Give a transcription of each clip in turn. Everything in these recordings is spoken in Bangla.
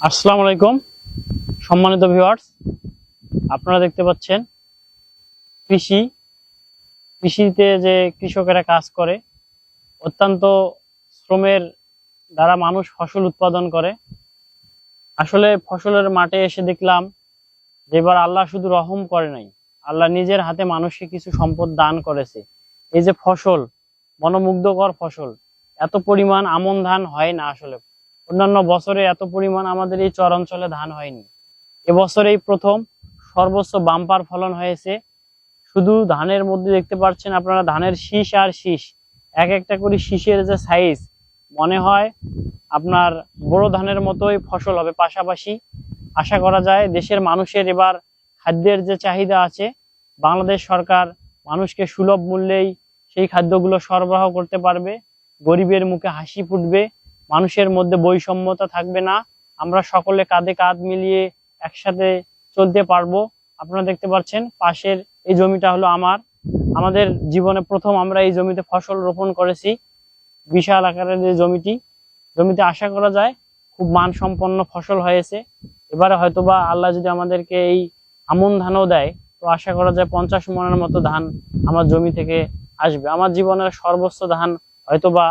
আসসালামু আলাইকুম সম্মানিত ভিউয়ার্স, আপনারা দেখতে পাচ্ছেন কৃষিতে যে কৃষকেরা কাজ করে অত্যন্ত শ্রমের দ্বারা মানুষ ফসল উৎপাদন করে। আসলে ফসলের মাঠে এসে দেখলাম যে এবার আল্লাহ শুধু রহম করে নাই, আল্লাহ নিজের হাতে মানুষকে কিছু সম্পদ দান করেছে। এই যে ফসল, মনোমুগ্ধকর ফসল, এত পরিমাণ আমন ধান হয় না। আসলে অন্যান্য বছরে এত পরিমাণ আমাদের এই চর অঞ্চলে ধান হয়নি। এবছরেই প্রথম সর্বোচ্চ বাম্পার ফলন হয়েছে। শুধু ধানের মধ্যে দেখতে পাচ্ছেন আপনারা, ধানের শীষ আর শীষ, এক একটা করে শীষের যে সাইজ, মনে হয় আপনার বড় ধানের মতোই ফসল হবে। পাশাপাশি আশা করা যায় দেশের মানুষের এবার খাদ্যের যে চাহিদা আছে, বাংলাদেশ সরকার মানুষকে সুলভ মূল্যেই সেই খাদ্যগুলো সরবরাহ করতে পারবে। গরিবের মুখে হাসি ফুটবে, মানুষের মধ্যে বৈষম্যতা থাকবে না। আমরা সকলে কাঁধে কাঁধ মিলিয়ে একসাথে চলতে পারবো। আপনারা দেখতে পাচ্ছেন পাশের এই জমিটা হলো আমাদের জীবনে প্রথম আমরা এই জমিতে ফসল রোপণ করেছি। বিশাল আকারের যে জমিতে আশা করা যায় খুব মানসম্পন্ন ফসল হয়েছে। এবারে হয়তোবা আল্লাহ যদি আমাদেরকে এই আমন ধানও দেয়, তো আশা করা যায় 50 মনের মতো ধান আমার জমি থেকে আসবে। আমার জীবনের সর্বোচ্চ ধান হয়তোবা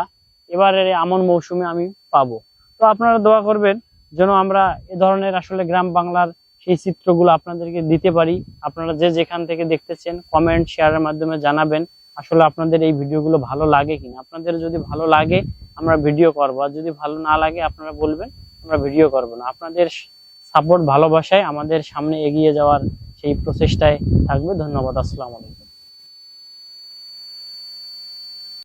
এবারের আমন মৌসুমে আমি পাবো। তো আপনারা দোয়া করবেন যেন আমরা এ ধরনের আসলে গ্রাম বাংলার সেই চিত্রগুলো আপনাদেরকে দিতে পারি। আপনারা যে যেখান থেকে দেখতেছেন কমেন্ট শেয়ারের মাধ্যমে জানাবেন আসলে আপনাদের এই ভিডিওগুলো ভালো লাগে কিনা। আপনাদের যদি ভালো লাগে আমরা ভিডিও করবো, আর যদি ভালো না লাগে আপনারা বলবেন, আমরা ভিডিও করবো না। আপনাদের সাপোর্ট ভালোবাসায় আমাদের সামনে এগিয়ে যাওয়ার সেই প্রচেষ্টায় থাকবে। ধন্যবাদ। আসসালামু আলাইকুম।